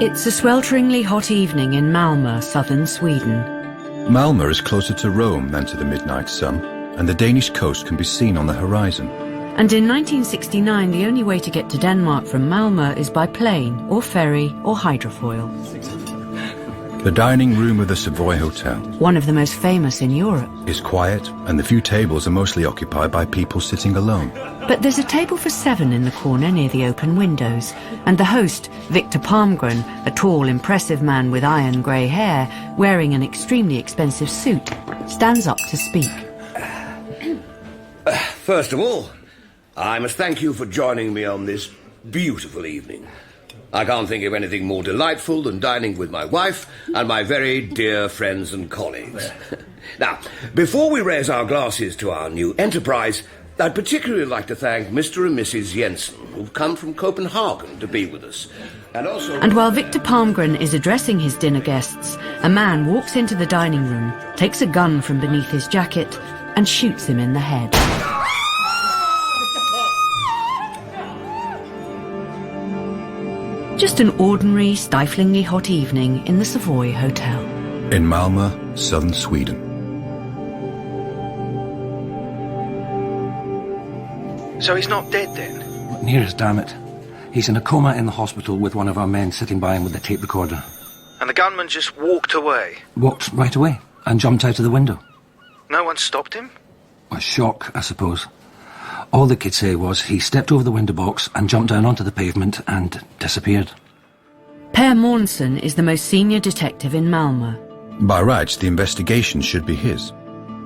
It's a swelteringly hot evening in Malmö, southern Sweden. Malmö is closer to Rome than to the midnight sun, and the Danish coast can be seen on the horizon. And in 1969, the only way to get to Denmark from Malmö is by plane, or ferry, or hydrofoil. The dining room of the Savoy Hotel, one of the most famous in Europe, is quiet, and the few tables are mostly occupied by people sitting alone. But there's a table for 7 in the corner near the open windows, and the host, Victor Palmgren, a tall, impressive man with iron grey hair, wearing an extremely expensive suit, stands up to speak. First of all, I must thank you for joining me on this beautiful evening. I can't think of anything more delightful than dining with my wife and my very dear friends and colleagues. Now, before we raise our glasses to our new enterprise, I'd particularly like to thank Mr. and Mrs. Jensen, who've come from Copenhagen to be with us. And while Victor Palmgren is addressing his dinner guests, a man walks into the dining room, takes a gun from beneath his jacket, and shoots him in the head. Just an ordinary, stiflingly hot evening in the Savoy Hotel. In Malmö, southern Sweden. So he's not dead then? Near as, damn it. He's in a coma in the hospital with one of our men sitting by him with a tape recorder. And the gunman just walked away? Walked right away and jumped out of the window. No one stopped him? A shock, I suppose. All they could say was he stepped over the window box and jumped down onto the pavement and disappeared. Per Månsson is the most senior detective in Malmö. By rights, the investigation should be his.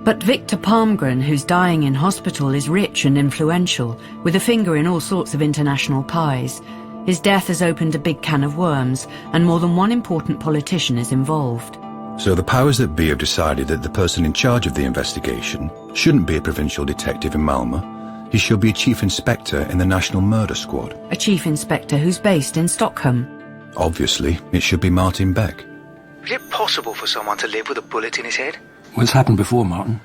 But Victor Palmgren, who's dying in hospital, is rich and influential, with a finger in all sorts of international pies. His death has opened a big can of worms, and more than one important politician is involved. So the powers that be have decided that the person in charge of the investigation shouldn't be a provincial detective in Malmö. He shall be a chief inspector in the National Murder Squad. A chief inspector who's based in Stockholm. Obviously, it should be Martin Beck. Is it possible for someone to live with a bullet in his head? Well, it's happened before, Martin.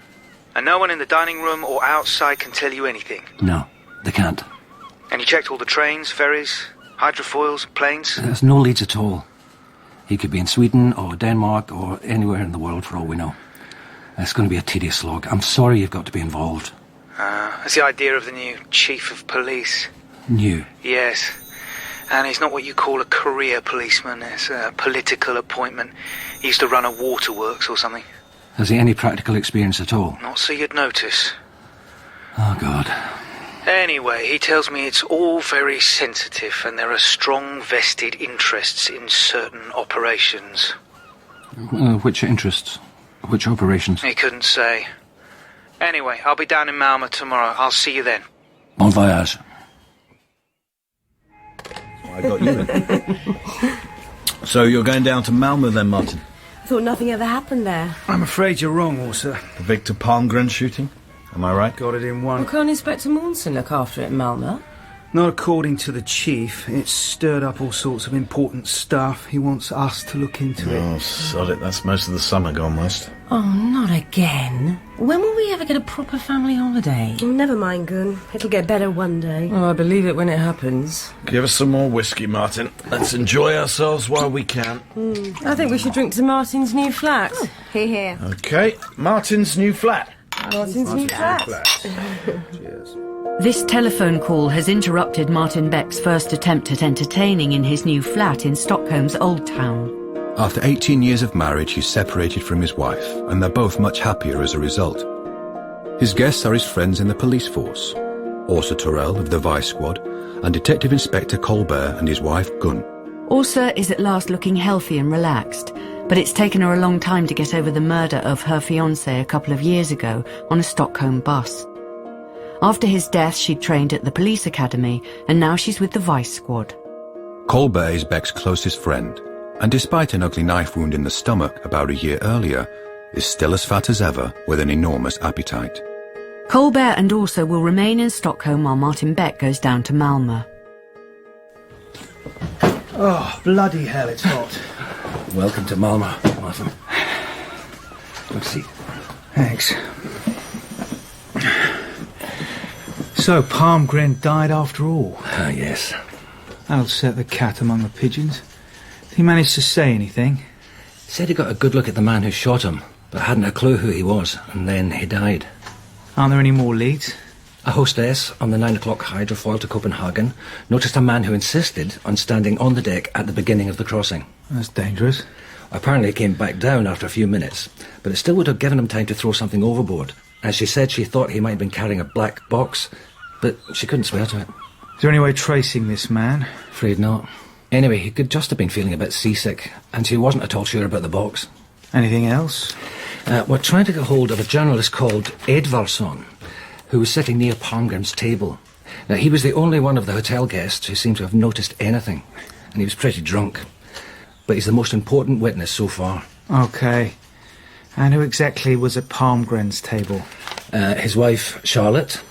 And no one in the dining room or outside can tell you anything? No, they can't. And you checked all the trains, ferries, hydrofoils, planes? There's no leads at all. He could be in Sweden or Denmark or anywhere in the world for all we know. It's going to be a tedious slog. I'm sorry you've got to be involved. That's the idea of the new chief of police. New? Yes. And he's not what you call a career policeman. It's a political appointment. He used to run a waterworks or something. Has he any practical experience at all? Not so you'd notice. Oh, God. Anyway, he tells me it's all very sensitive and there are strong vested interests in certain operations. Which interests? Which operations? He couldn't say. Anyway, I'll be down in Malmö tomorrow. I'll see you then. Bon voyage. I got you in. So you're going down to Malmö then, Martin? I thought nothing ever happened there. I'm afraid you're wrong, Åsa. The Victor Palmgren shooting? Am I right? Got it in one. Well, can't Inspector Månsson look after it in Malmö? Not according to the chief. It's stirred up all sorts of important stuff. He wants us to look into it. Oh, sod it. That's most of the summer gone west. Oh, not again. When will we ever get a proper family holiday? Oh, never mind, Gun. It'll get better one day. Oh, I believe it when it happens. Give us some more whiskey, Martin. Let's enjoy ourselves while we can. I think we should drink to Martin's new flat. Oh, here. OK, Martin's new flat. Martin's new flat. Cheers. This telephone call has interrupted Martin Beck's first attempt at entertaining in his new flat in Stockholm's Old Town. After 18 years of marriage, he's separated from his wife, and they're both much happier as a result. His guests are his friends in the police force, Åsa Torell of the Vice Squad, and Detective Inspector Kollberg and his wife Gun. Åsa is at last looking healthy and relaxed, but it's taken her a long time to get over the murder of her fiancé a couple of years ago on a Stockholm bus. After his death, she'd trained at the police academy, and now she's with the Vice Squad. Kollberg is Beck's closest friend, and despite an ugly knife wound in the stomach about a year earlier, is still as fat as ever with an enormous appetite. Kollberg and Åsa will remain in Stockholm while Martin Beck goes down to Malmö. Oh, bloody hell, it's hot. Welcome to Malmö, Martin. Let's see. Thanks. So, Palmgren died after all? Ah, yes. That'll set the cat among the pigeons. Did he manage to say anything? Said he got a good look at the man who shot him, but hadn't a clue who he was, and then he died. Aren't there any more leads? A hostess on the 9 o'clock hydrofoil to Copenhagen noticed a man who insisted on standing on the deck at the beginning of the crossing. That's dangerous. Apparently he came back down after a few minutes, but it still would have given him time to throw something overboard. As she said, she thought he might have been carrying a black box, but she couldn't swear to it. Is there any way of tracing this man? Afraid not. Anyway, he could just have been feeling a bit seasick, and she wasn't at all sure about the box. Anything else? We're trying to get hold of a journalist called Edvarsson, who was sitting near Palmgren's table. Now, he was the only one of the hotel guests who seemed to have noticed anything, and he was pretty drunk. But he's the most important witness so far. OK. And who exactly was at Palmgren's table? His wife, Charlotte,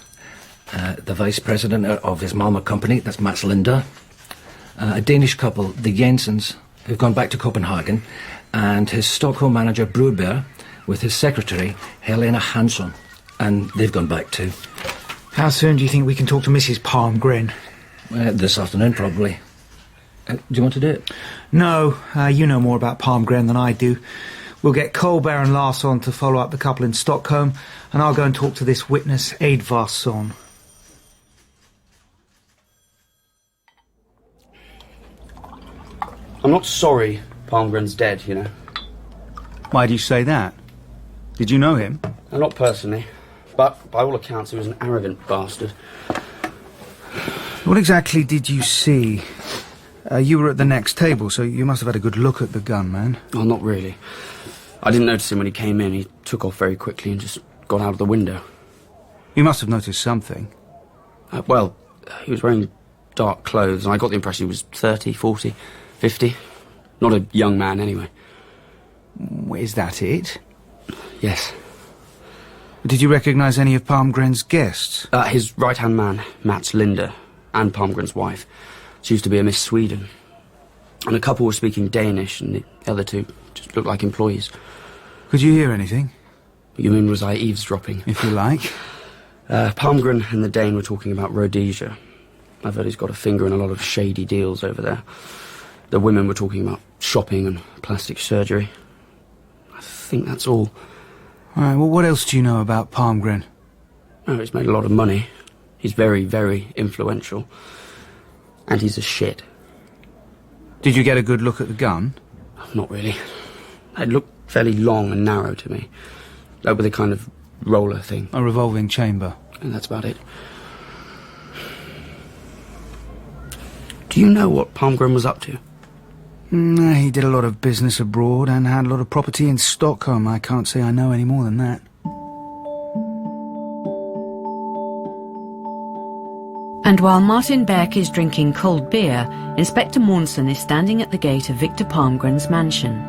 the vice president of his Malmö company, that's Mats Linder, a Danish couple, the Jensens, who've gone back to Copenhagen, and his Stockholm manager, Broberg, with his secretary, Helena Hansson, and they've gone back too. How soon do you think we can talk to Mrs. Palmgren? This afternoon, probably. Do you want to do it? No, you know more about Palmgren than I do. We'll get Kollberg and Larsson to follow up the couple in Stockholm, and I'll go and talk to this witness, Edvarsson. I'm not sorry Palmgren's dead, you know. Why do you say that? Did you know him? Not personally, but by all accounts he was an arrogant bastard. What exactly did you see? You were at the next table, so you must have had a good look at the gunman. Oh, not really. I didn't notice him when he came in. He took off very quickly and just got out of the window. You must have noticed something. Well, he was wearing dark clothes, and I got the impression he was 30, 40, 50. Not a young man, anyway. Is that it? Yes. Did you recognise any of Palmgren's guests? His right-hand man, Mats Linder, and Palmgren's wife. She used to be a Miss Sweden. And a couple were speaking Danish, and the other two just looked like employees. Could you hear anything? You mean, was I eavesdropping? If you like. Palmgren and the Dane were talking about Rhodesia. I've heard he's got a finger in a lot of shady deals over there. The women were talking about shopping and plastic surgery. I think that's all. All right, well, what else do you know about Palmgren? Oh, he's made a lot of money. He's very, very influential. And he's a shit. Did you get a good look at the gun? Not really. It looked fairly long and narrow to me. Like with a kind of roller thing. A revolving chamber. And that's about it. Do you know what Palmgren was up to? He did a lot of business abroad and had a lot of property in Stockholm. I can't say I know any more than that. And while Martin Beck is drinking cold beer, Inspector Månsson is standing at the gate of Victor Palmgren's mansion.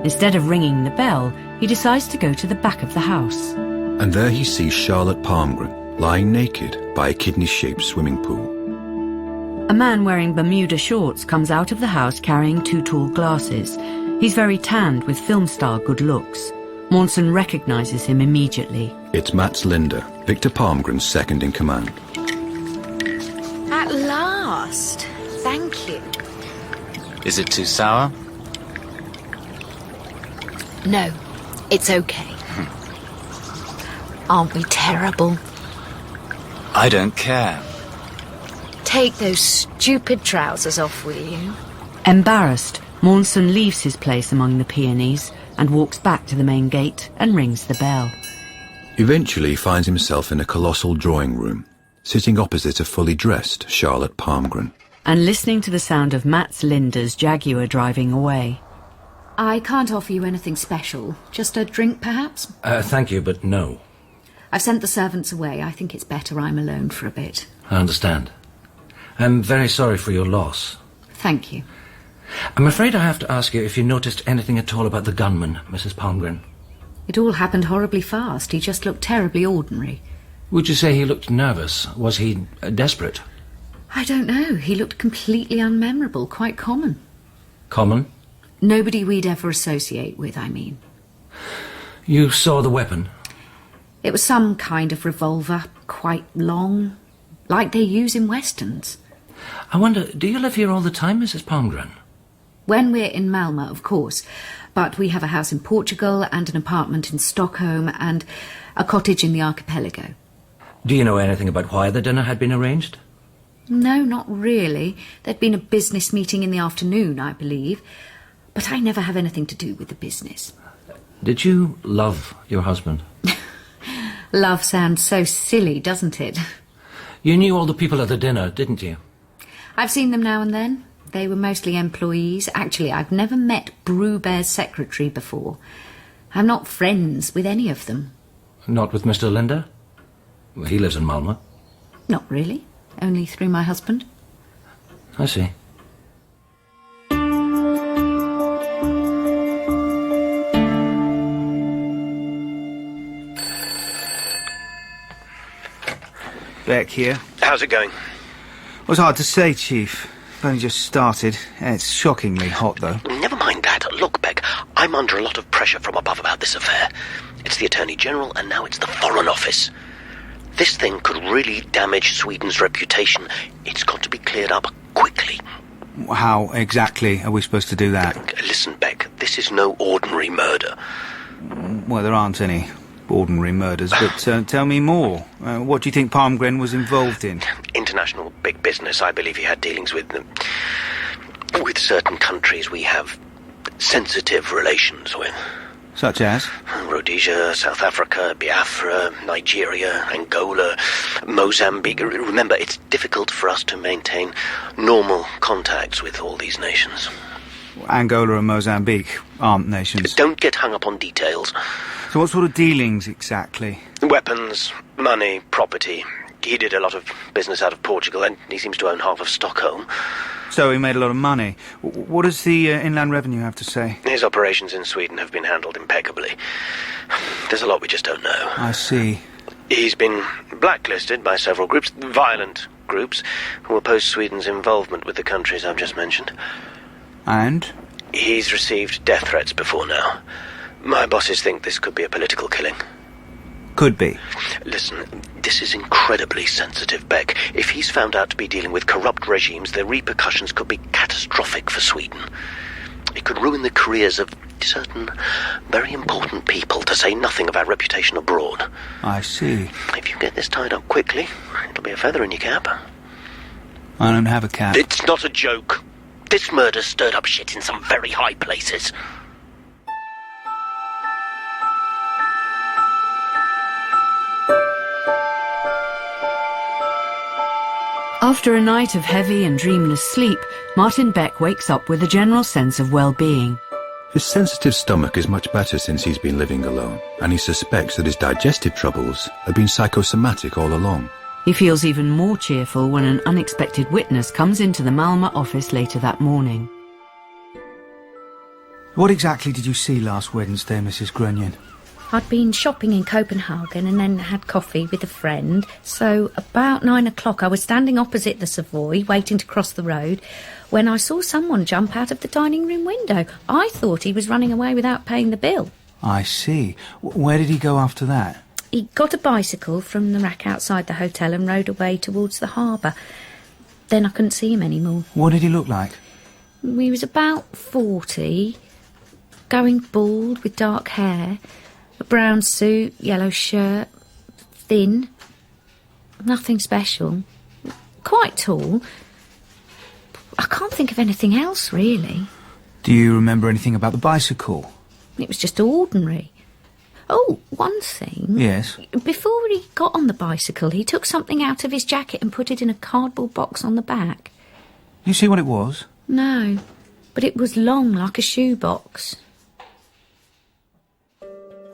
Instead of ringing the bell, he decides to go to the back of the house. And there he sees Charlotte Palmgren lying naked by a kidney-shaped swimming pool. A man wearing Bermuda shorts comes out of the house carrying 2 tall glasses. He's very tanned with film star good looks. Månsson recognises him immediately. It's Mats Linder, Victor Palmgren's second in command. At last. Thank you. Is it too sour? No, it's okay. Aren't we terrible? I don't care. Take those stupid trousers off, will you? Embarrassed, Månsson leaves his place among the peonies and walks back to the main gate and rings the bell. Eventually he finds himself in a colossal drawing room, sitting opposite a fully dressed Charlotte Palmgren. And listening to the sound of Mats Linder's Jaguar driving away. I can't offer you anything special. Just a drink, perhaps? Thank you, but no. I've sent the servants away. I think it's better I'm alone for a bit. I understand. I'm very sorry for your loss. Thank you. I'm afraid I have to ask you if you noticed anything at all about the gunman, Mrs. Palmgren. It all happened horribly fast. He just looked terribly ordinary. Would you say he looked nervous? Was he desperate? I don't know. He looked completely unmemorable, quite common. Common? Nobody we'd ever associate with, I mean. You saw the weapon? It was some kind of revolver, quite long, like they use in westerns. I wonder, do you live here all the time, Mrs. Palmgren? When we're in Malmö, of course. But we have a house in Portugal and an apartment in Stockholm and a cottage in the archipelago. Do you know anything about why the dinner had been arranged? No, not really. There'd been a business meeting in the afternoon, I believe. But I never have anything to do with the business. Did you love your husband? Love sounds so silly, doesn't it? You knew all the people at the dinner, didn't you? I've seen them now and then. They were mostly employees. Actually, I've never met Brewbear's secretary before. I'm not friends with any of them. Not with Mr. Linder? Well, he lives in Malmö. Not really. Only through my husband. I see. Beck here. How's it going? It was hard to say, Chief. I've only just started. It's shockingly hot, though. Never mind that. Look, Beck, I'm under a lot of pressure from above about this affair. It's the Attorney General, and now it's the Foreign Office. This thing could really damage Sweden's reputation. It's got to be cleared up quickly. How exactly are we supposed to do that? Listen, Beck, this is no ordinary murder. Well, there aren't any ordinary murders, but tell me more. What do you think Palmgren was involved in? International big business. I believe he had dealings with certain countries we have sensitive relations with. Such as? Rhodesia, South Africa, Biafra, Nigeria, Angola, Mozambique. Remember, it's difficult for us to maintain normal contacts with all these nations. Angola and Mozambique aren't nations. Don't get hung up on details. So what sort of dealings exactly? Weapons, money, property. He did a lot of business out of Portugal, and he seems to own half of Stockholm. So he made a lot of money. What does the Inland Revenue have to say? His operations in Sweden have been handled impeccably. There's a lot we just don't know. I see. He's been blacklisted by several groups, violent groups, who oppose Sweden's involvement with the countries I've just mentioned. And? He's received death threats before now. My bosses think this could be a political killing. Could be. Listen, this is incredibly sensitive, Beck. If he's found out to be dealing with corrupt regimes, the repercussions could be catastrophic for Sweden. It could ruin the careers of certain very important people, to say nothing of our reputation abroad. I see. If you get this tied up quickly, it'll be a feather in your cap. I don't have a cap. It's not a joke. This murder's stirred up shit in some very high places. After a night of heavy and dreamless sleep, Martin Beck wakes up with a general sense of well-being. His sensitive stomach is much better since he's been living alone, and he suspects that his digestive troubles have been psychosomatic all along. He feels even more cheerful when an unexpected witness comes into the Malmö office later that morning. What exactly did you see last Wednesday, Mrs. Grunion? I'd been shopping in Copenhagen and then had coffee with a friend. So about 9 o'clock I was standing opposite the Savoy, waiting to cross the road, when I saw someone jump out of the dining room window. I thought he was running away without paying the bill. I see. Where did he go after that? He got a bicycle from the rack outside the hotel and rode away towards the harbour. Then I couldn't see him anymore. What did he look like? He was about 40, going bald with dark hair, a brown suit, yellow shirt, thin, nothing special, quite tall. I can't think of anything else, really. Do you remember anything about the bicycle? It was just ordinary. Oh, one thing. Yes? Before he got on the bicycle, he took something out of his jacket and put it in a cardboard box on the back. You see what it was? No, but it was long like a shoebox.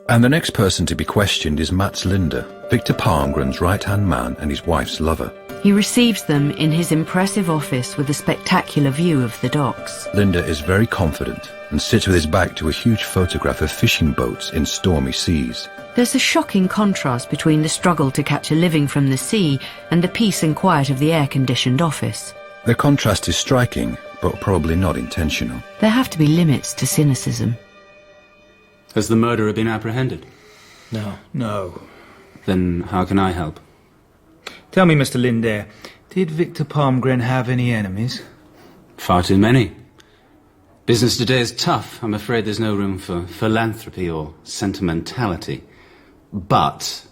And the next person to be questioned is Mats Linder, Victor Palmgren's right-hand man and his wife's lover. He receives them in his impressive office with a spectacular view of the docks. Linder is very confident and sits with his back to a huge photograph of fishing boats in stormy seas. There's a shocking contrast between the struggle to catch a living from the sea and the peace and quiet of the air-conditioned office. The contrast is striking, but probably not intentional. There have to be limits to cynicism. Has the murderer been apprehended? No. Then how can I help? Tell me, Mr. Linder, did Victor Palmgren have any enemies? Far too many. Business today is tough. I'm afraid there's no room for philanthropy or sentimentality. But...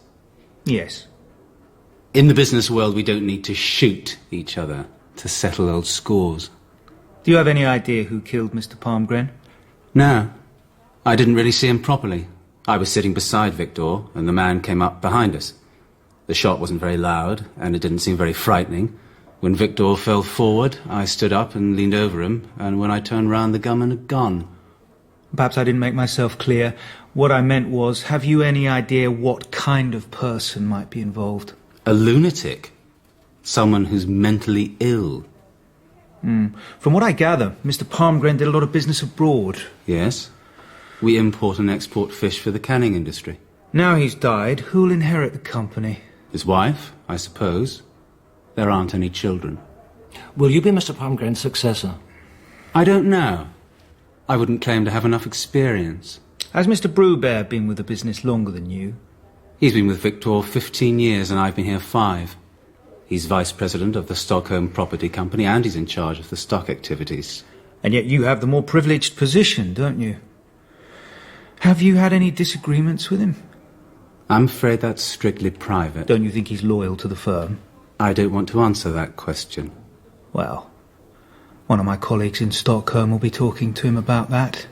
Yes. In the business world, we don't need to shoot each other to settle old scores. Do you have any idea who killed Mr. Palmgren? No. I didn't really see him properly. I was sitting beside Victor, and the man came up behind us. The shot wasn't very loud, and it didn't seem very frightening. When Victor fell forward, I stood up and leaned over him, and when I turned round, the gunman had gone. Perhaps I didn't make myself clear. What I meant was, have you any idea what kind of person might be involved? A lunatic. Someone who's mentally ill. From what I gather, Mr. Palmgren did a lot of business abroad. Yes. We import and export fish for the canning industry. Now he's died, who'll inherit the company? His wife, I suppose. There aren't any children. Will you be Mr. Palmgren's successor? I don't know. I wouldn't claim to have enough experience. Has Mr. Brubear been with the business longer than you? He's been with Victor 15 years and I've been here 5. He's vice president of the Stockholm Property Company and he's in charge of the stock activities. And yet you have the more privileged position, don't you? Have you had any disagreements with him? I'm afraid that's strictly private. Don't you think he's loyal to the firm? I don't want to answer that question. Well, one of my colleagues in Stockholm will be talking to him about that.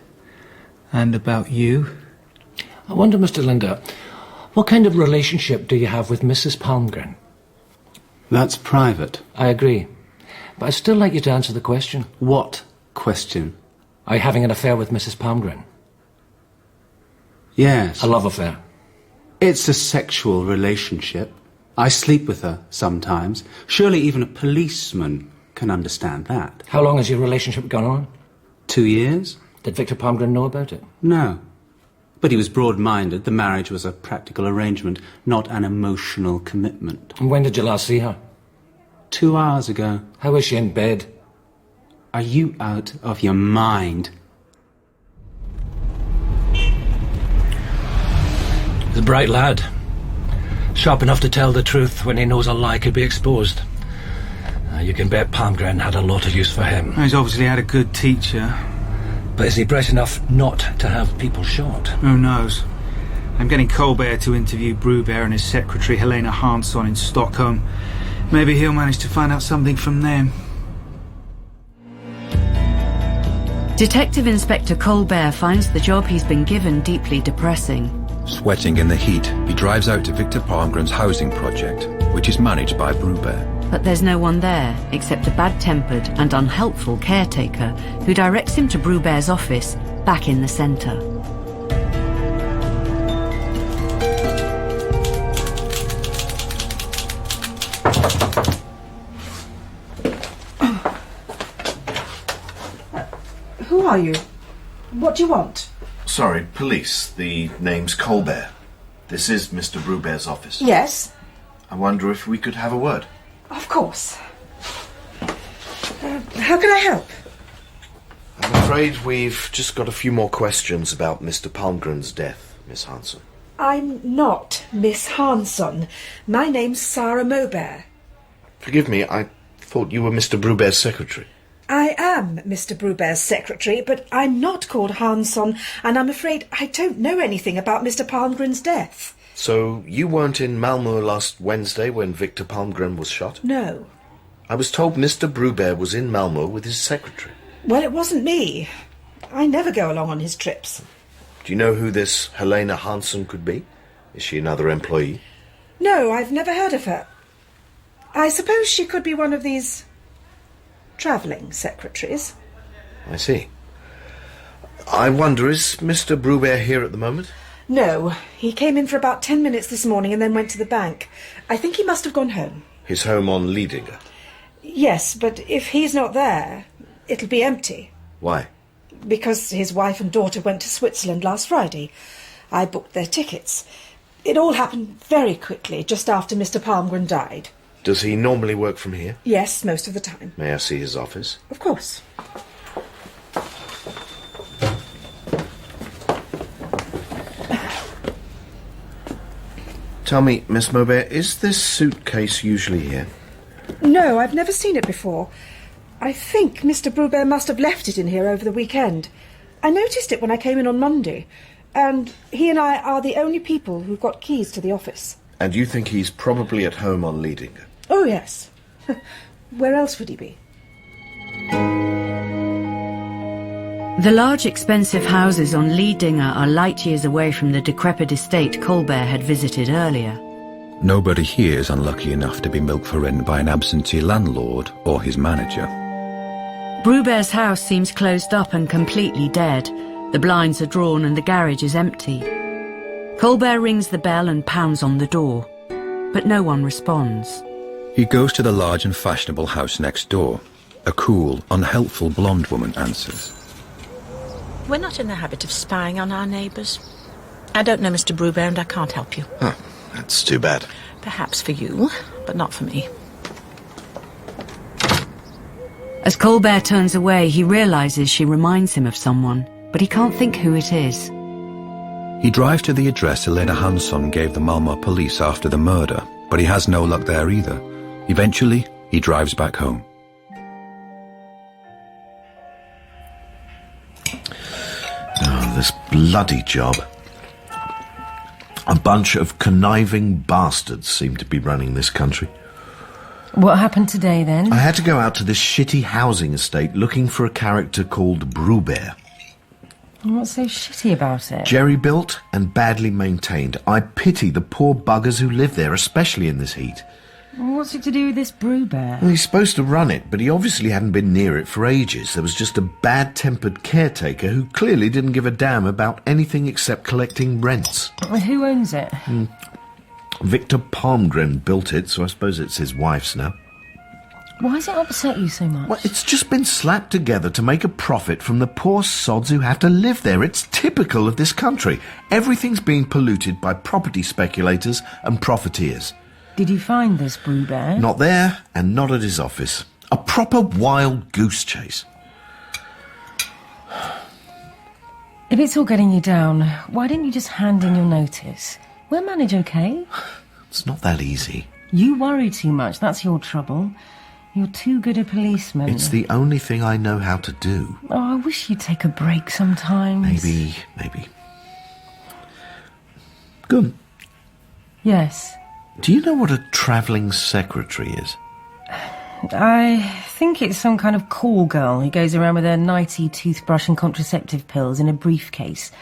And about you. I wonder, Mr. Linder, what kind of relationship do you have with Mrs. Palmgren? That's private. I agree. But I'd still like you to answer the question. What question? Are you having an affair with Mrs. Palmgren? Yes. A love affair? It's a sexual relationship. I sleep with her sometimes. Surely even a policeman can understand that. How long has your relationship gone on? 2 years. Did Victor Palmgren know about it? No. But he was broad-minded. The marriage was a practical arrangement, not an emotional commitment. And when did you last see her? 2 hours ago. How is she in bed? Are you out of your mind? He's a bright lad. Sharp enough to tell the truth when he knows a lie could be exposed. You can bet Palmgren had a lot of use for him. He's obviously had a good teacher. But is he bright enough not to have people shot? Who knows? I'm getting Corbett to interview Brubear and his secretary, Helena Hansson, in Stockholm. Maybe he'll manage to find out something from them. Detective Inspector Kollberg finds the job he's been given deeply depressing. Sweating in the heat, he drives out to Victor Palmgren's housing project, which is managed by Brubear. But there's no one there except a bad-tempered and unhelpful caretaker who directs him to Brubear's office, back in the centre. Who are you? What do you want? Sorry, police. The name's Kollberg. This is Mr. Brubear's office. Yes? I wonder if we could have a word. Of course. How can I help? I'm afraid we've just got a few more questions about Mr. Palmgren's death, Miss Hansson. I'm not Miss Hansson. My name's Sarah Moberg. Forgive me, I thought you were Mr. Brubear's secretary. I am Mr. Brubear's secretary, but I'm not called Hansson, and I'm afraid I don't know anything about Mr. Palmgren's death. So you weren't in Malmö last Wednesday when Victor Palmgren was shot? No. I was told Mr. Brubear was in Malmö with his secretary. Well, it wasn't me. I never go along on his trips. Do you know who this Helena Hansson could be? Is she another employee? No, I've never heard of her. I suppose she could be one of these travelling secretaries. I see. I wonder, is Mr. Brubear here at the moment? No, he came in for about 10 minutes this morning and then went to the bank. I think he must have gone home. His home on Linder? Yes, but if he's not there, it'll be empty. Why? Because his wife and daughter went to Switzerland last Friday. I booked their tickets. It all happened very quickly, just after Mr. Palmgren died. Does he normally work from here? Yes, most of the time. May I see his office? Of course. Tell me, Miss Moberg, is this suitcase usually here? No, I've never seen it before. I think Mr. Brubear must have left it in here over the weekend. I noticed it when I came in on Monday, and he and I are the only people who've got keys to the office. And you think he's probably at home on Linder? Oh, yes. Where else would he be? The large, expensive houses on Linder are light years away from the decrepit estate Kollberg had visited earlier. Nobody here is unlucky enough to be milked for rent by an absentee landlord or his manager. Brubear's house seems closed up and completely dead. The blinds are drawn and the garage is empty. Kollberg rings the bell and pounds on the door, but no one responds. He goes to the large and fashionable house next door. A cool, unhelpful blonde woman answers. We're not in the habit of spying on our neighbours. I don't know Mr. Brubear and I can't help you. Oh, that's too bad. Perhaps for you, but not for me. As Kollberg turns away, he realises she reminds him of someone, but he can't think who it is. He drives to the address Helena Hansson gave the Malmö police after the murder, but he has no luck there either. Eventually, he drives back home. Oh, this bloody job. A bunch of conniving bastards seem to be running this country. What happened today, then? I had to go out to this shitty housing estate looking for a character called Brubear. What's so shitty about it? Jerry-built and badly maintained. I pity the poor buggers who live there, especially in this heat. What's it to do with this Brubear? Well, he's supposed to run it, but he obviously hadn't been near it for ages. There was just a bad-tempered caretaker who clearly didn't give a damn about anything except collecting rents. Who owns it? Victor Palmgren built it, so I suppose it's his wife's now. Why does it upset you so much? Well, it's just been slapped together to make a profit from the poor sods who have to live there. It's typical of this country. Everything's being polluted by property speculators and profiteers. Did you find this Brubear? Not there, and not at his office. A proper wild goose chase. If it's all getting you down, why didn't you just hand in your notice? We'll manage, okay? It's not that easy. You worry too much, that's your trouble. You're too good a policeman. It's the only thing I know how to do. Oh, I wish you'd take a break sometimes. Maybe. Gun. Yes. Do you know what a travelling secretary is? I think it's some kind of call girl who goes around with her nightie, toothbrush and contraceptive pills in a briefcase.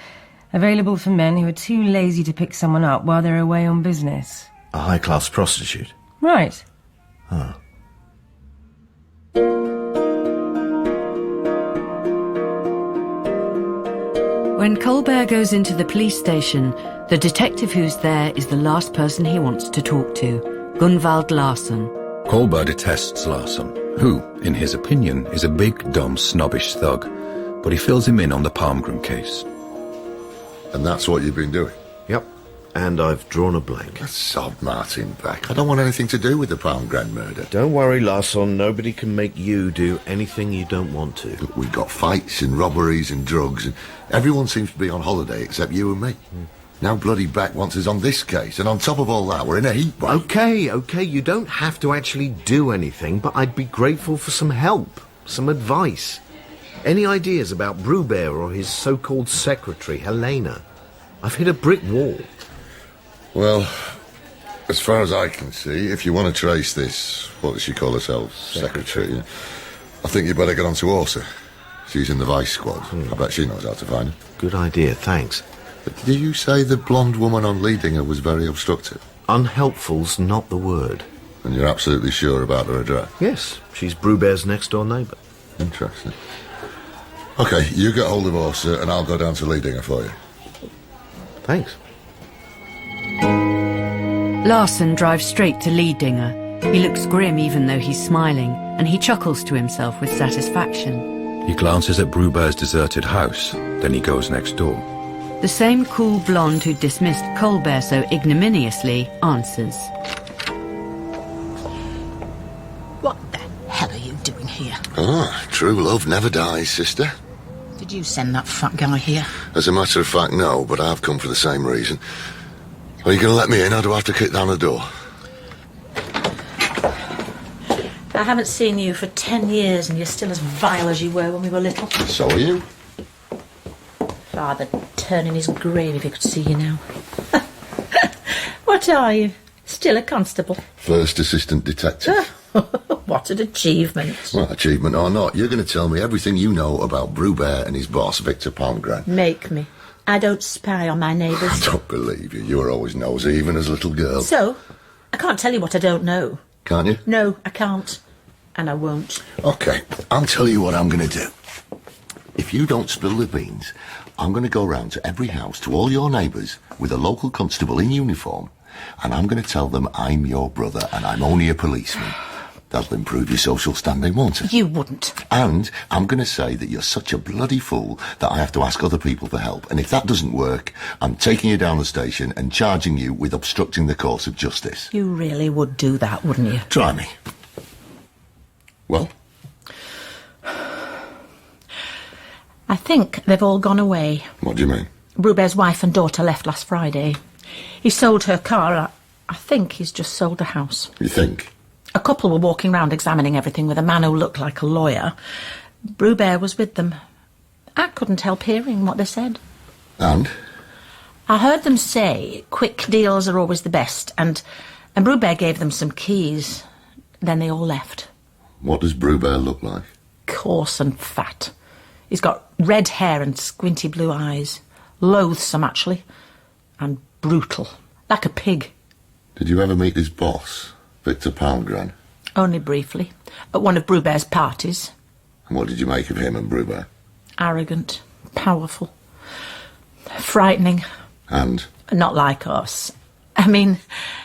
Available for men who are too lazy to pick someone up while they're away on business. A high-class prostitute? Right. Oh. When Kollberg goes into the police station, the detective who's there is the last person he wants to talk to, Gunvald Larsson. Kollberg detests Larsson, who, in his opinion, is a big, dumb, snobbish thug, but he fills him in on the Palmgren case. And that's what you've been doing? Yep. And I've drawn a blank. A sob, Martin Beck. I don't want anything to do with the Palmgren murder. Don't worry, Larsson. Nobody can make you do anything you don't want to. Look, we've got fights and robberies and drugs, and everyone seems to be on holiday except you and me. Now bloody Beck wants us on this case, and on top of all that, we're in a heap. Okay, you don't have to actually do anything, but I'd be grateful for some help, some advice. Any ideas about Brubear or his so-called secretary, Helena? I've hit a brick wall. Well, as far as I can see, if you want to trace this, what does she call herself, secretary, I think you better get on to Orsa. She's in the vice squad. I bet she knows how to find her. Good idea, thanks. But did you say the blonde woman on Linder was very obstructive? Unhelpful's not the word. And you're absolutely sure about her address? Yes, she's Brubear's next-door neighbour. Interesting. OK, you get hold of Orsa and I'll go down to Linder for you. Thanks. Larsson drives straight to Linder. He looks grim even though he's smiling, and he chuckles to himself with satisfaction. He glances at Brubear's deserted house, then he goes next door. The same cool blonde who dismissed Kollberg so ignominiously answers. What the hell are you doing here? Ah, true love never dies, sister. Did you send that fat guy here? As a matter of fact, no, but I've come for the same reason. Are you going to let me in, or do I have to kick down the door? I haven't seen you for 10 years and you're still as vile as you were when we were little. So are you. Father'd turn in his grave if he could see you now. What are you? Still a constable? First assistant detective. What an achievement. Well, achievement or not, you're going to tell me everything you know about Brubear and his boss, Victor Palmgren. Make me. I don't spy on my neighbours. I don't believe you. You were always nosy, even as a little girl. So, I can't tell you what I don't know. Can't you? No, I can't. And I won't. OK, I'll tell you what I'm going to do. If you don't spill the beans, I'm going to go round to every house, to all your neighbours, with a local constable in uniform, and I'm going to tell them I'm your brother and I'm only a policeman. That'll improve your social standing, won't it? You wouldn't. And I'm going to say that you're such a bloody fool that I have to ask other people for help. And if that doesn't work, I'm taking you down the station and charging you with obstructing the course of justice. You really would do that, wouldn't you? Try me. Well? I think they've all gone away. What do you mean? Brubear's wife and daughter left last Friday. He sold her car. I think he's just sold the house. You think? A couple were walking round examining everything with a man who looked like a lawyer. Brubear was with them. I couldn't help hearing what they said. And? I heard them say quick deals are always the best, and Brubear gave them some keys. Then they all left. What does Brubear look like? Coarse and fat. He's got red hair and squinty blue eyes. Loathsome, actually. And brutal. Like a pig. Did you ever meet his boss, Victor Palmgren? Only briefly. At one of Brubear's parties. And what did you make of him and Brubear? Arrogant. Powerful. Frightening. And? Not like us. I mean,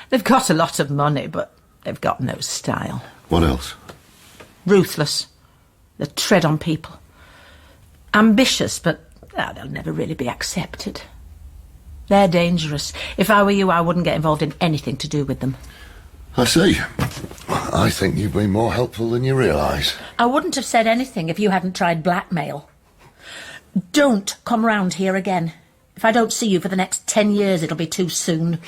they've got a lot of money, but they've got no style. What else? Ruthless. They tread on people. Ambitious, but they'll never really be accepted. They're dangerous. If I were you, I wouldn't get involved in anything to do with them. I see. I think you've been more helpful than you realise. I wouldn't have said anything if you hadn't tried blackmail. Don't come round here again. If I don't see you for the next 10 years, it'll be too soon.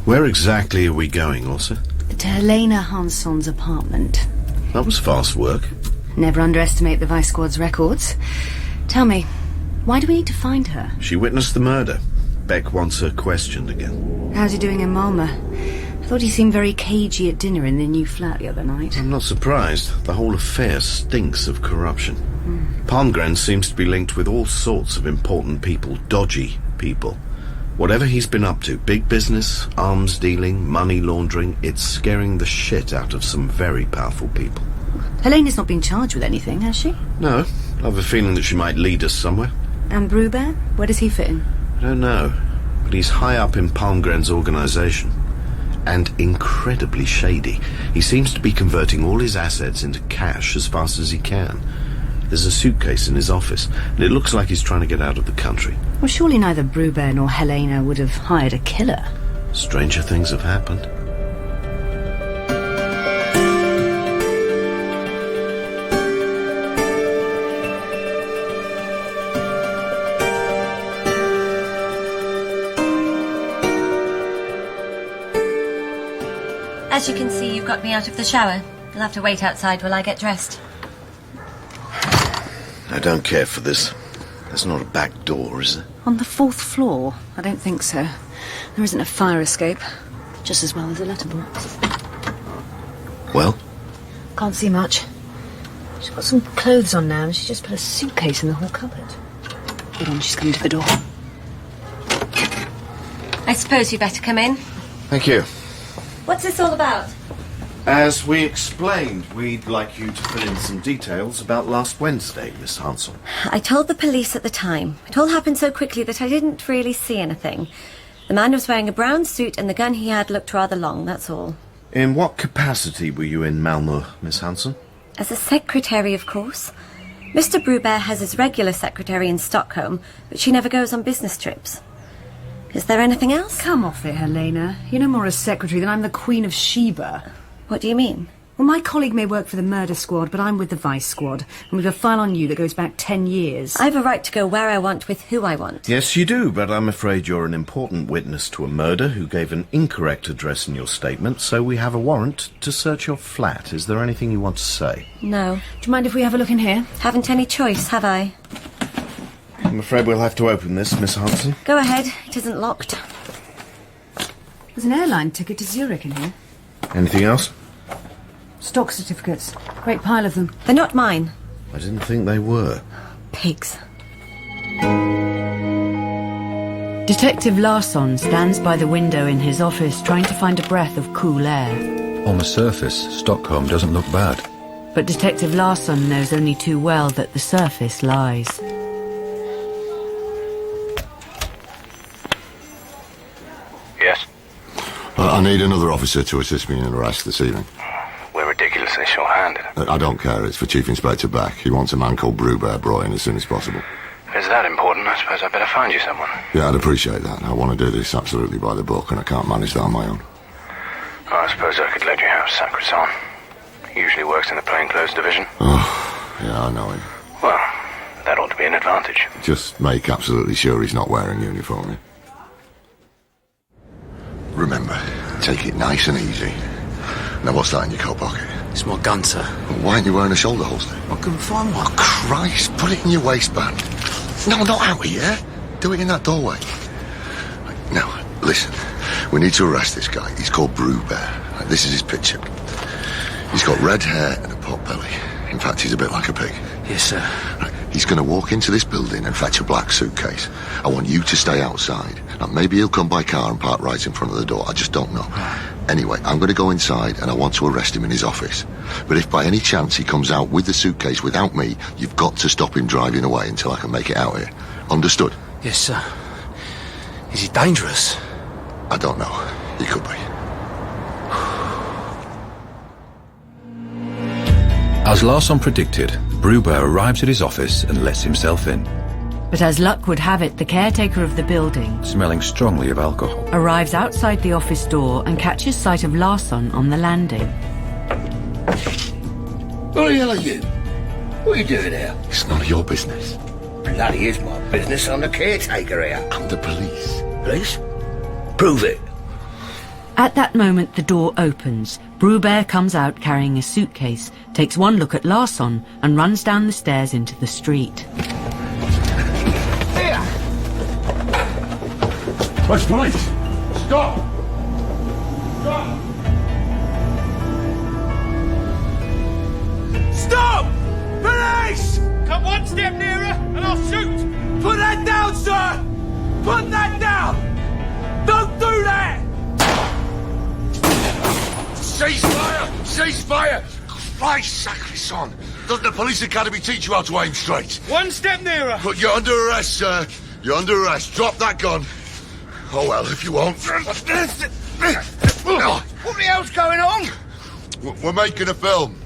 Where exactly are we going, Åsa? To Helena Hansson's apartment. That was fast work. Never underestimate the Vice Squad's records. Tell me, why do we need to find her? She witnessed the murder. Beck wants her questioned again. How's he doing in Malmö? I thought he seemed very cagey at dinner in their new flat the other night. I'm not surprised. The whole affair stinks of corruption. Palmgren seems to be linked with all sorts of important people, dodgy people. Whatever he's been up to, big business, arms dealing, money laundering, it's scaring the shit out of some very powerful people. Helena's not been charged with anything, has she? No, I have a feeling that she might lead us somewhere. And Brubear? Where does he fit in? I don't know, but he's high up in Palmgren's organisation. And incredibly shady. He seems to be converting all his assets into cash as fast as he can. There's a suitcase in his office, and it looks like he's trying to get out of the country. Well, surely neither Brubear nor Helena would have hired a killer. Stranger things have happened. As you can see, you've got me out of the shower. You'll have to wait outside while I get dressed. I don't care for this. There's not a back door, is there? On the 4th floor? I don't think so. There isn't a fire escape. Just as well as a letterbox. Well? Can't see much. She's got some clothes on now and she's just put a suitcase in the hall cupboard. Hold on, she's coming to the door. I suppose you'd better come in. Thank you. What's this all about? As we explained, we'd like you to fill in some details about last Wednesday, Miss Hansson. I told the police at the time. It all happened so quickly that I didn't really see anything. The man was wearing a brown suit and the gun he had looked rather long, that's all. In what capacity were you in Malmö, Miss Hansson? As a secretary, of course. Mr. Brubear has his regular secretary in Stockholm, but she never goes on business trips. Is there anything else? Come off it, Helena. You're no more a secretary than I'm the Queen of Sheba. What do you mean? Well, my colleague may work for the murder squad, but I'm with the vice squad, and we've a file on you that goes back 10 years. I have a right to go where I want with who I want. Yes, you do, but I'm afraid you're an important witness to a murder who gave an incorrect address in your statement, so we have a warrant to search your flat. Is there anything you want to say? No. Do you mind if we have a look in here? Haven't any choice, have I? I'm afraid we'll have to open this, Miss Hansen. Go ahead. It isn't locked. There's an airline ticket to Zurich in here. Anything else? Stock certificates. Great pile of them. They're not mine. I didn't think they were. Pigs. Detective Larsson stands by the window in his office trying to find a breath of cool air. On the surface, Stockholm doesn't look bad. But Detective Larsson knows only too well that the surface lies. Yes? I need another officer to assist me in an arrest this evening. We're ridiculously short-handed. I don't care, it's for Chief Inspector Beck. He wants a man called Brubear brought in as soon as possible. If it's that important, I suppose I'd better find you someone. Yeah, I'd appreciate that. I want to do this absolutely by the book, and I can't manage that on my own. Oh, I suppose I could let you have Zachrisson. He usually works in the plainclothes division. Oh, yeah, I know him. Well, that ought to be an advantage. Just make absolutely sure he's not wearing uniform, yeah? Remember, take it nice and easy. Now, what's that in your coat pocket? It's my gun, sir. Well, why aren't you wearing a shoulder holster? I couldn't find one. Oh, Christ, put it in your waistband. No, not out here. Do it in that doorway. Now, listen, we need to arrest this guy. He's called Brubear. This is his picture. He's got red hair and a pot belly. In fact, he's a bit like a pig. Yes, sir. Right. He's going to walk into this building and fetch a black suitcase. I want you to stay outside. Now, maybe he'll come by car and park right in front of the door. I just don't know. Anyway, I'm going to go inside and I want to arrest him in his office. But if by any chance he comes out with the suitcase without me, you've got to stop him driving away until I can make it out here. Understood? Yes, sir. Is he dangerous? I don't know. He could be. As Larsson predicted, Brubear arrives at his office and lets himself in. But as luck would have it, the caretaker of the building, smelling strongly of alcohol, arrives outside the office door and catches sight of Larsson on the landing. Who the hell are you? What are you doing here? It's none of your business. Bloody is my business. I'm the caretaker here. I'm the police. Police? Prove it. At that moment, the door opens. Brubear comes out carrying a suitcase, takes one look at Larsson and runs down the stairs into the street. Here! Where's police? Stop! Stop! Stop! Police! Come one step nearer and I'll shoot! Put that down, sir! Put that down! Don't do that! Ceasefire! Ceasefire! Christ, Zachrisson! Doesn't the police academy teach you how to aim straight? One step nearer! But you're under arrest, sir. You're under arrest. Drop that gun. Oh, well, if you won't. What the hell's going on? We're making a film.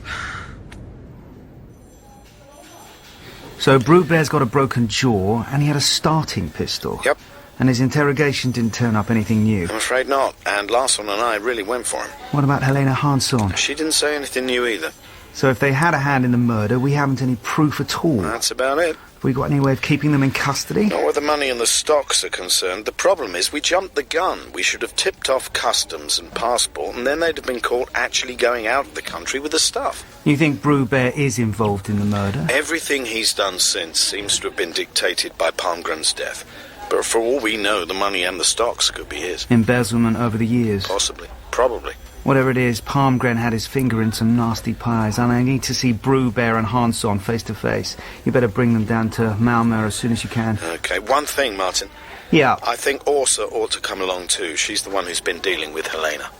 So Brubear's got a broken jaw, and he had a starting pistol. Yep. And his interrogation didn't turn up anything new. I'm afraid not, and Larsson and I really went for him. What about Helena Hansson? She didn't say anything new either. So if they had a hand in the murder, we haven't any proof at all. That's about it. Have we got any way of keeping them in custody? Not where the money and the stocks are concerned. The problem is we jumped the gun. We should have tipped off customs and passport, and then they'd have been caught actually going out of the country with the stuff. You think Brubear is involved in the murder? Everything he's done since seems to have been dictated by Palmgren's death. But for all we know, the money and the stocks could be his. Embezzlement over the years? Possibly. Probably. Whatever it is, Palmgren had his finger in some nasty pies, and I need to see Brubear and Hansson face to face. You better bring them down to Malmö as soon as you can. Okay, one thing, Martin. Yeah? I think Åsa ought to come along too. She's the one who's been dealing with Helena.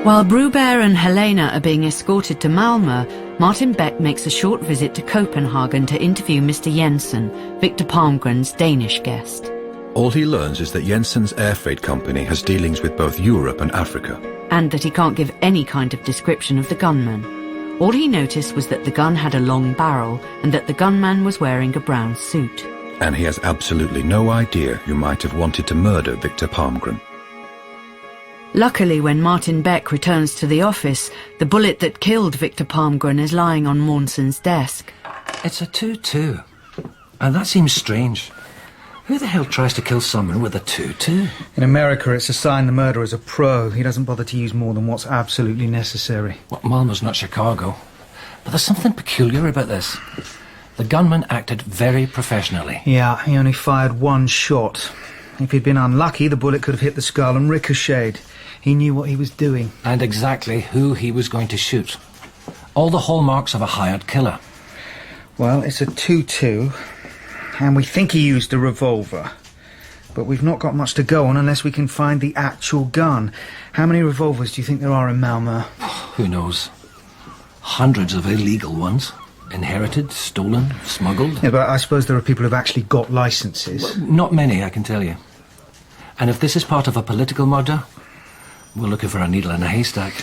While Brubear and Helena are being escorted to Malmö, Martin Beck makes a short visit to Copenhagen to interview Mr. Jensen, Victor Palmgren's Danish guest. All he learns is that Jensen's air freight company has dealings with both Europe and Africa. And that he can't give any kind of description of the gunman. All he noticed was that the gun had a long barrel and that the gunman was wearing a brown suit. And he has absolutely no idea who might have wanted to murder Victor Palmgren. Luckily, when Martin Beck returns to the office, the bullet that killed Victor Palmgren is lying on Månsson's desk. It's a 2-2. And that seems strange. Who the hell tries to kill someone with a 2-2? In America, it's a sign the murderer's a pro. He doesn't bother to use more than what's absolutely necessary. Well, Malmö's not Chicago. But there's something peculiar about this. The gunman acted very professionally. Yeah, he only fired one shot. If he'd been unlucky, the bullet could have hit the skull and ricocheted. He knew what he was doing. And exactly who he was going to shoot. All the hallmarks of a hired killer. Well, it's a 2-2, and we think he used a revolver. But we've not got much to go on unless we can find the actual gun. How many revolvers do you think there are in Malmö? Who knows? Hundreds of illegal ones. Inherited, stolen, smuggled. Yeah, but I suppose there are people who've actually got licenses. Well, not many, I can tell you. And if this is part of a political murder, we're looking for a needle in a haystack.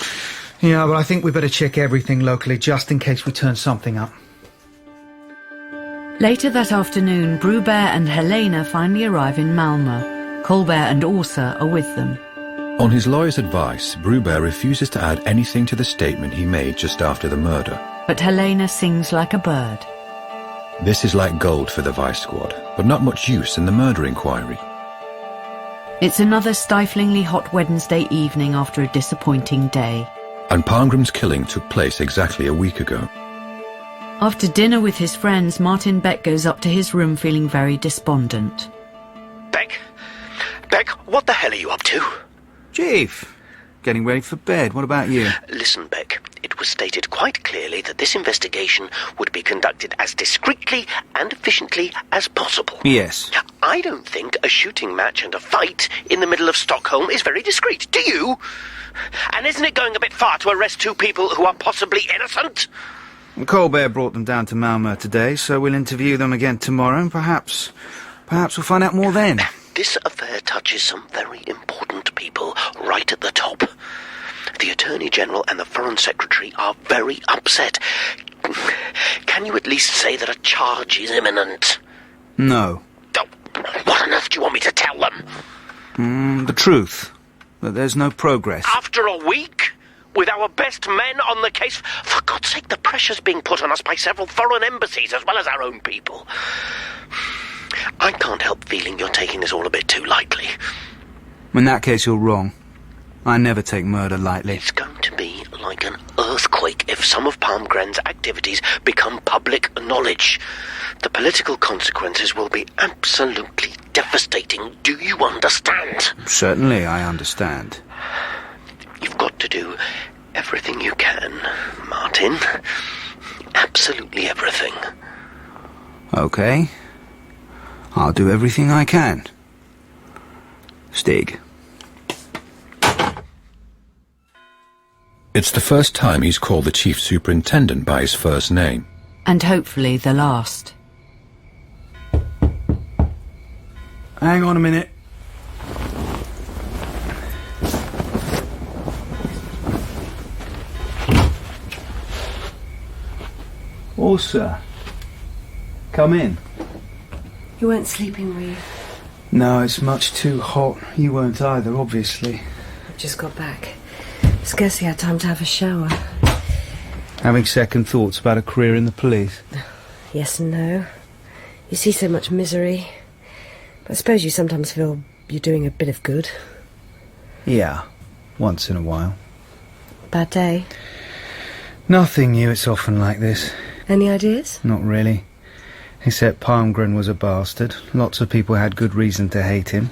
Yeah, but I think we better check everything locally, just in case we turn something up. Later that afternoon, Brubear and Helena finally arrive in Malmö. Kollberg and Åsa are with them. On his lawyer's advice, Brubear refuses to add anything to the statement he made just after the murder. But Helena sings like a bird. This is like gold for the Vice Squad, but not much use in the murder inquiry. It's another stiflingly hot Wednesday evening after a disappointing day. And Palmgren's killing took place exactly a week ago. After dinner with his friends, Martin Beck goes up to his room feeling very despondent. Beck, what the hell are you up to? Chief, getting ready for bed. What about you? Listen, Beck, it was stated quite clearly that this investigation would be conducted as discreetly and efficiently as possible. Yes. I don't think a shooting match and a fight in the middle of Stockholm is very discreet, do you? And isn't it going a bit far to arrest two people who are possibly innocent? Kollberg brought them down to Malmö today, so we'll interview them again tomorrow, and perhaps we'll find out more then. This affair touches some very important people right at the top. The Attorney General and the Foreign Secretary are very upset. Can you at least say that a charge is imminent? No. Oh, what on earth do you want me to tell them? The truth. That there's no progress. After a week? With our best men on the case? For God's sake, the pressure's being put on us by several foreign embassies as well as our own people. I can't help feeling you're taking this all a bit too lightly. In that case, you're wrong. I never take murder lightly. It's going to be like an earthquake if some of Palmgren's activities become public knowledge. The political consequences will be absolutely devastating. Do you understand? Certainly, I understand. You've got to do everything you can, Martin. Absolutely everything. Okay. I'll do everything I can. Stig. It's the first time he's called the chief superintendent by his first name. And hopefully the last. Hang on a minute. Åsa, come in. You weren't sleeping, were you? No, it's much too hot. You weren't either, obviously. I've just got back. Scarcely had time to have a shower. Having second thoughts about a career in the police? Yes and no. You see so much misery. But I suppose you sometimes feel you're doing a bit of good. Yeah, once in a while. Bad day? Nothing new, it's often like this. Any ideas? Not really. Except Palmgren was a bastard. Lots of people had good reason to hate him.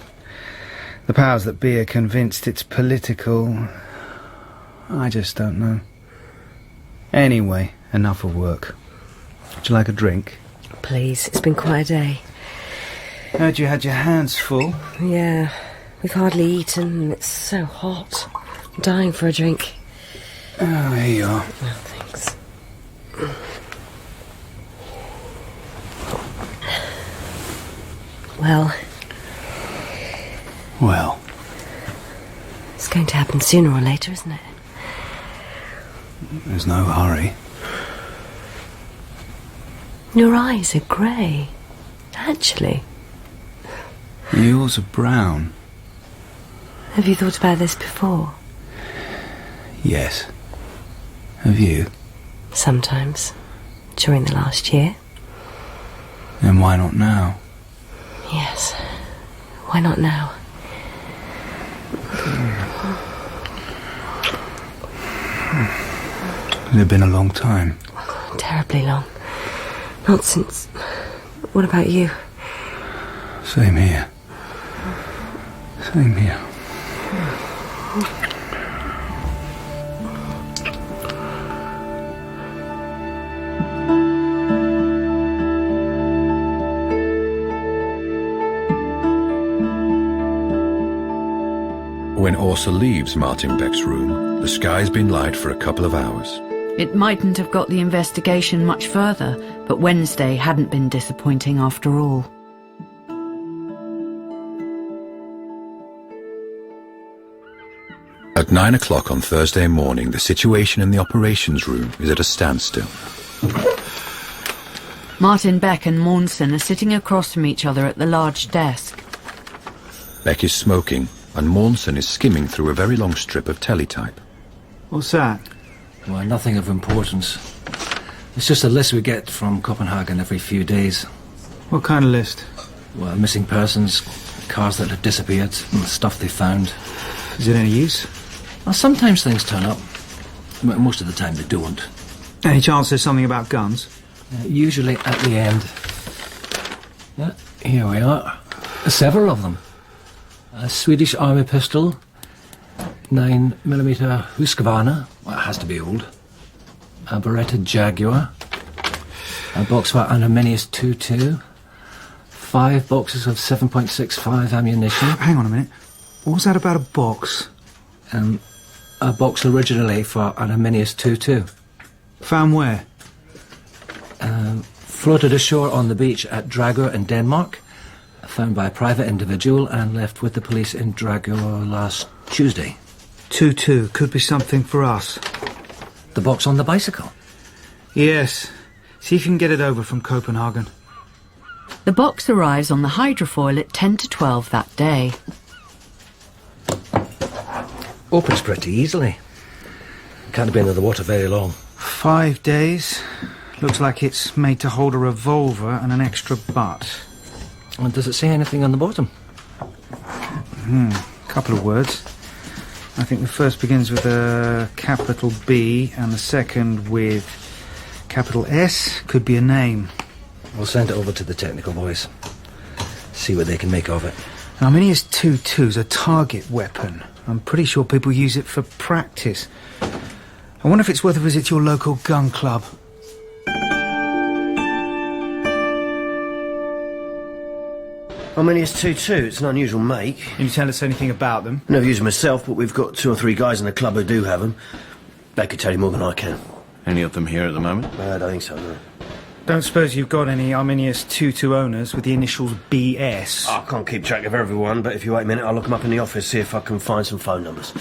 The powers that be are convinced it's political. I just don't know. Anyway, enough of work. Would you like a drink? Please, it's been quite a day. Heard you had your hands full. Yeah, we've hardly eaten and it's so hot. I'm dying for a drink. Oh, here you are. Oh, thanks. Well. It's going to happen sooner or later, isn't it? There's no hurry. Your eyes are grey. Actually. Yours are brown. Have you thought about this before? Yes. Have you? Sometimes. During the last year. Then why not now? Yes. Why not now? It's been a long time. Terribly long. Not since... What about you? Same here. Same here. When Åsa leaves Martin Beck's room, the sky's been light for a couple of hours. It mightn't have got the investigation much further, but Wednesday hadn't been disappointing after all. At 9 o'clock on Thursday morning, the situation in the operations room is at a standstill. Martin Beck and Månsson are sitting across from each other at the large desk. Beck is smoking, and Månsson is skimming through a very long strip of teletype. What's that? Well, nothing of importance. It's just a list we get from Copenhagen every few days. What kind of list? Well, missing persons, cars that have disappeared, and stuff they found. Is it any use? Well, sometimes things turn up. Most of the time they don't. Any chance there's something about guns? Usually at the end. Yeah, here we are. Several of them. A Swedish army pistol, 9mm Husqvarna, well, it has to be old. A Beretta Jaguar, a Boxfire Anonymous 22, 5 boxes of 7.65 ammunition. Hang on a minute. What was that about a box? A box originally for Anonymous 22. Found where? Floated ashore on the beach at Dragør in Denmark. Found by a private individual and left with the police in Dragør last Tuesday. 22 could be something for us. The box on the bicycle? Yes. See if you can get it over from Copenhagen. The box arrives on the hydrofoil at 10 to 12 that day. Opens pretty easily. Can't have been in the water very long. 5 days. Looks like it's made to hold a revolver and an extra butt. And does it say anything on the bottom? Couple of words. I think the first begins with a capital B and the second with capital S. Could be a name. We'll send it over to the technical boys. See what they can make of it. Arminius 22's a target weapon. I'm pretty sure people use it for practice. I wonder if it's worth a visit to your local gun club. Arminius 22, it's an unusual make. Can you tell us anything about them? Never used them myself, but we've got 2 or 3 guys in the club who do have them. They could tell you more than I can. Any of them here at the moment? I don't think so, no. Don't suppose you've got any Arminius 22 owners with the initials BS? I can't keep track of everyone, but if you wait a minute, I'll look them up in the office, see if I can find some phone numbers.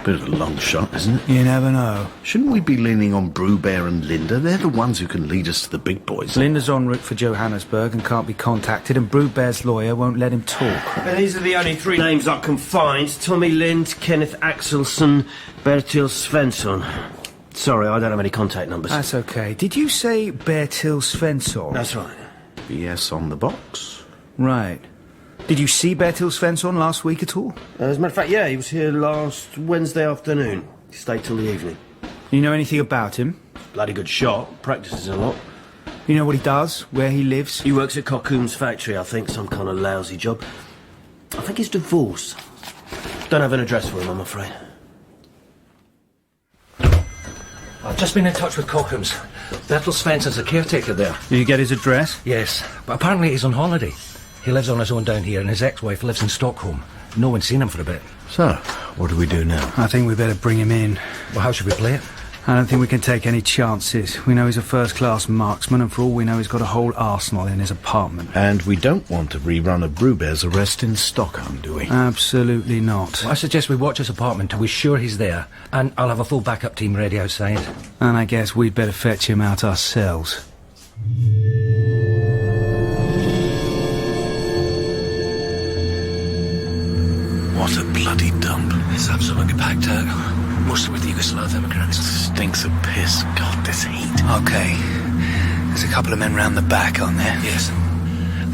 Bit of a long shot, isn't it? You never know. Shouldn't we be leaning on Brubear and Linder? They're the ones who can lead us to the big boys. Linder's en route for Johannesburg and can't be contacted, and Brubear's lawyer won't let him talk. And these are the only 3 names I can find. Tommy Lind, Kenneth Axelsson, Bertil Svensson. Sorry, I don't have any contact numbers. That's okay. Did you say Bertil Svensson? That's right. BS on the box. Right. Did you see Bertil Svensson last week at all? As a matter of fact, yeah, he was here last Wednesday afternoon. He stayed till the evening. You know anything about him? Bloody good shot. Practices a lot. You know what he does? Where he lives? He works at Cockoom's factory, I think. Some kind of lousy job. I think he's divorced. Don't have an address for him, I'm afraid. I've just been in touch with Cockoom's. Bertil Svensson's the caretaker there. Did you get his address? Yes, but apparently he's on holiday. He lives on his own down here, and his ex-wife lives in Stockholm. No one's seen him for a bit. So, what do we do now? I think we better bring him in. Well, how should we play it? I don't think we can take any chances. We know he's a first-class marksman, and for all we know, he's got a whole arsenal in his apartment. And we don't want a rerun of Brubear's arrest in Stockholm, do we? Absolutely not. Well, I suggest we watch his apartment till we're sure he's there, and I'll have a full backup team ready outside. And I guess we'd better fetch him out ourselves. What a bloody dump. It's absolutely packed out. Mostly with Yugoslav immigrants. It stinks of piss. God, this heat. Okay. There's a couple of men round the back, aren't there? Yes.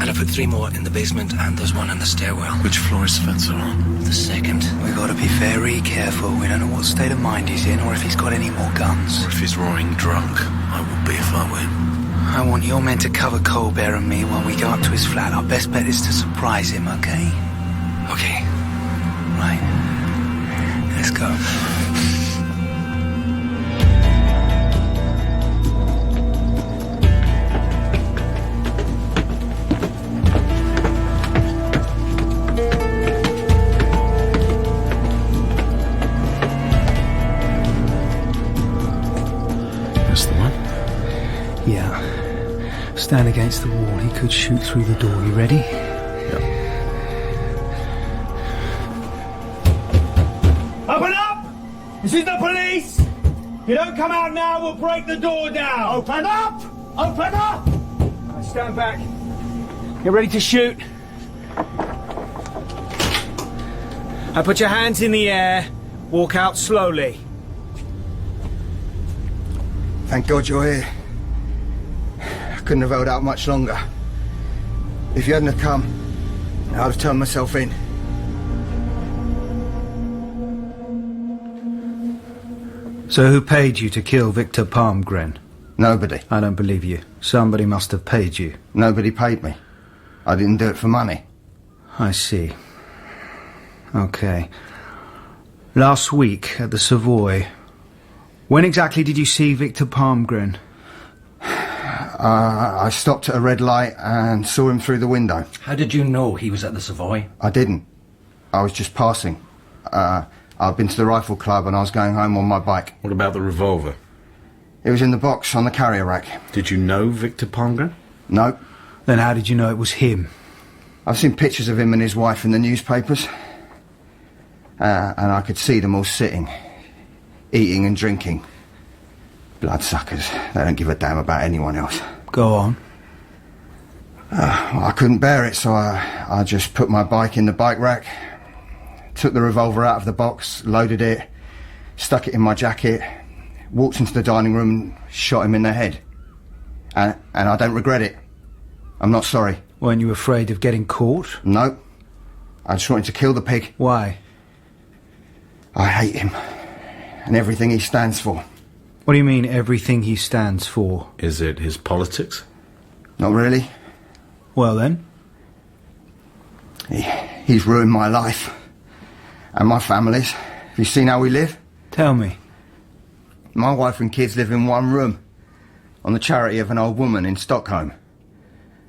And I put 3 more in the basement, and there's one in the stairwell. Which floor is Svensson on? The 2nd. We've got to be very careful. We don't know what state of mind he's in, or if he's got any more guns. Or if he's roaring drunk. I will be if I win. I want your men to cover Corbett and me while we go up to his flat. Our best bet is to surprise him, okay? Okay. Right. Let's go. That's the one? Yeah. Stand against the wall. He could shoot through the door. You ready? Yep. Open up! This is the police! If you don't come out now, we'll break the door down! Open up! Open up! Right, stand back. Get ready to shoot. Now put your hands in the air. Walk out slowly. Thank God you're here. I couldn't have held out much longer. If you hadn't have come, I'd have turned myself in. So who paid you to kill Victor Palmgren? Nobody. I don't believe you. Somebody must have paid you. Nobody paid me. I didn't do it for money. I see. Okay. Last week at the Savoy, when exactly did you see Victor Palmgren? I stopped at a red light and saw him through the window. How did you know he was at the Savoy? I didn't. I was just passing. I'd been to the rifle club and I was going home on my bike. What about the revolver? It was in the box on the carrier rack. Did you know Victor Palmgren? No. Then how did you know it was him? I've seen pictures of him and his wife in the newspapers. And I could see them all sitting, eating and drinking. Bloodsuckers. They don't give a damn about anyone else. Go on. I couldn't bear it, so I just put my bike in the bike rack, took the revolver out of the box, loaded it, stuck it in my jacket, walked into the dining room and shot him in the head. And I don't regret it. I'm not sorry. Weren't you afraid of getting caught? No. I just wanted to kill the pig. Why? I hate him. And everything he stands for. What do you mean, everything he stands for? Is it his politics? Not really. Well then? He's ruined my life. And my family's. Have you seen how we live? Tell me. My wife and kids live in one room. On the charity of an old woman in Stockholm.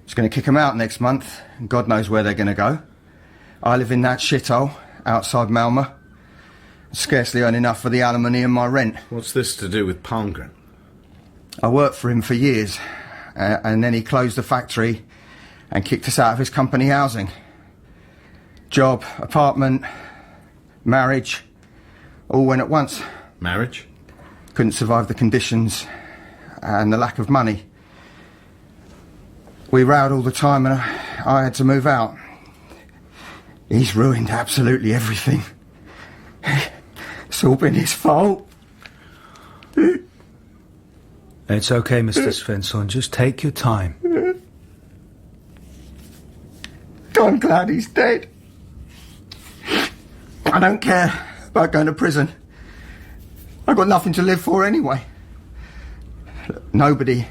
It's going to kick them out next month. And God knows where they're going to go. I live in that shithole outside Malmö. Scarcely earn enough for the alimony and my rent. What's this to do with Palmgren? I worked for him for years, and then he closed the factory and kicked us out of his company housing. Job, apartment, marriage, all went at once. Marriage? Couldn't survive the conditions and the lack of money. We rowed all the time and I had to move out. He's ruined absolutely everything. It's all been his fault. It's okay, Mr. Svensson. Just take your time. I'm glad he's dead. I don't care about going to prison. I've got nothing to live for anyway. Nobody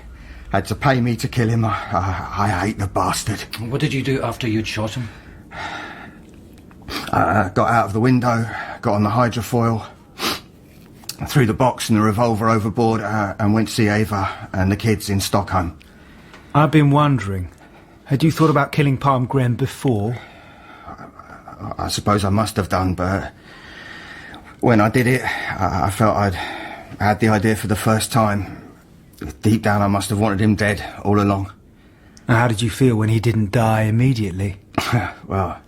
had to pay me to kill him. I hate the bastard. What did you do after you'd shot him? I got out of the window, got on the hydrofoil, threw the box and the revolver overboard and went to see Eva and the kids in Stockholm. I've been wondering, had you thought about killing Palmgren before? I suppose I must have done, but when I did it, I felt I'd had the idea for the first time. Deep down I must have wanted him dead all along. And how did you feel when he didn't die immediately? Well,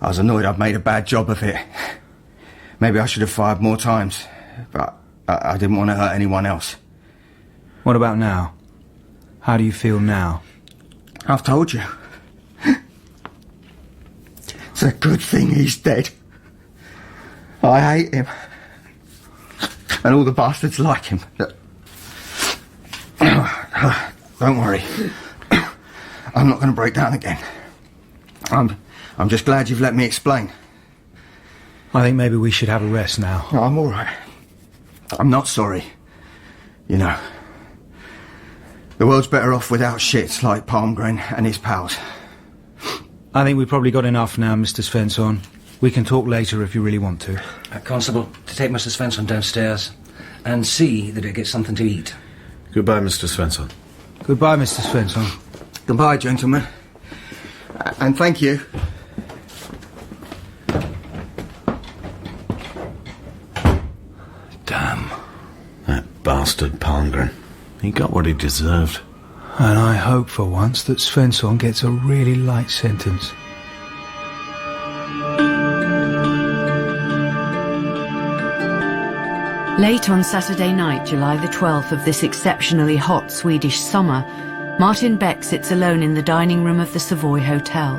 I was annoyed I'd made a bad job of it. Maybe I should have fired more times, but I didn't want to hurt anyone else. What about now? How do you feel now? I've told you. It's a good thing he's dead. I hate him. And all the bastards like him. Don't worry. I'm not going to break down again. I'm just glad you've let me explain. I think maybe we should have a rest now. No, I'm all right. I'm not sorry. You know, the world's better off without shits like Palmgren and his pals. I think we've probably got enough now, Mr. Svensson. We can talk later if you really want to. Constable, to take Mr. Svensson downstairs and see that he gets something to eat. Goodbye, Mr. Svensson. Goodbye, Mr. Svensson. Goodbye, gentlemen. And thank you. Damn. That bastard Palmgren. He got what he deserved. And I hope for once that Svensson gets a really light sentence. Late on Saturday night, July the 12th of this exceptionally hot Swedish summer, Martin Beck sits alone in the dining room of the Savoy Hotel.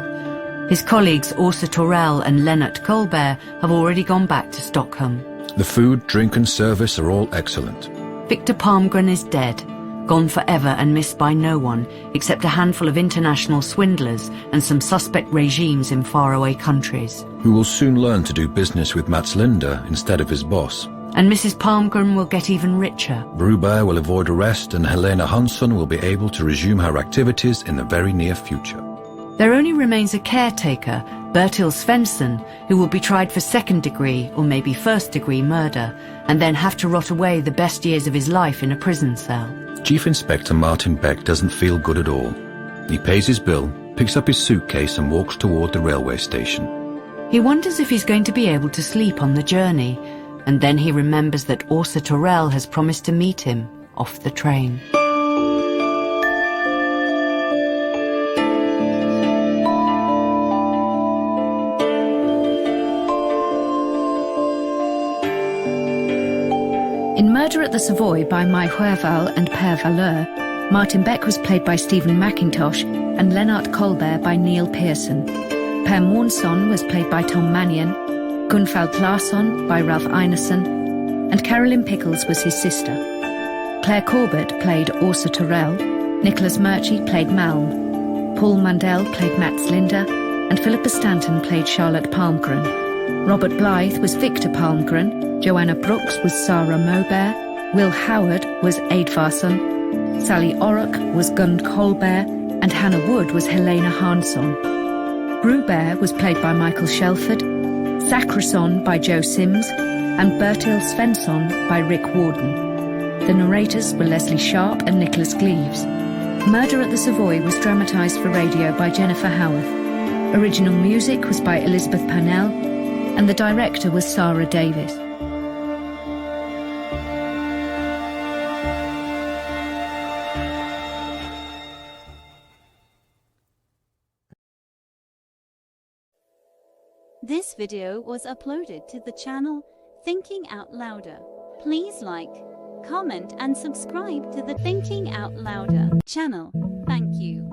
His colleagues Åsa Torell and Lennart Kollberg have already gone back to Stockholm. The food, drink and service are all excellent. Victor Palmgren is dead, gone forever and missed by no one, except a handful of international swindlers and some suspect regimes in faraway countries. Who will soon learn to do business with Mats Linder instead of his boss. And Mrs. Palmgren will get even richer. Bruberg will avoid arrest and Helena Hansson will be able to resume her activities in the very near future. There only remains a caretaker, Bertil Svensson, who will be tried for second-degree or maybe first-degree murder, and then have to rot away the best years of his life in a prison cell. Chief Inspector Martin Beck doesn't feel good at all. He pays his bill, picks up his suitcase and walks toward the railway station. He wonders if he's going to be able to sleep on the journey, and then he remembers that Åsa Torell has promised to meet him off the train. In Murder at the Savoy by Mai Huerval and Per Valeur, Martin Beck was played by Stephen Mackintosh and Lennart Kollberg by Neil Pearson. Per Månsson was played by Tom Mannion, Gunvald Larsson by Ralph Ineson, and Carolyn Pickles was his sister. Clare Corbett played Åsa Torell, Nicholas Murchie played Malm, Paul Mundell played Mats Linder, and Philippa Stanton played Charlotte Palmgren. Robert Blythe was Victor Palmgren, Joanna Brooks was Sarah Moberg, Will Howard was Edvarsson, Sally Orrock was Gun Kollberg, and Hannah Wood was Helena Hansson. Bruberg was played by Michael Shelford, Zachrisson by Joe Sims, and Bertil Svensson by Rick Warden. The narrators were Lesley Sharp and Nicholas Gleaves. Murder at the Savoy was dramatised for radio by Jennifer Howarth. Original music was by Elizabeth Pannell, and the director was Sarah Davis. This video was uploaded to the channel Thinking Out Louder. Please like, comment and subscribe to the Thinking Out Louder channel. Thank you.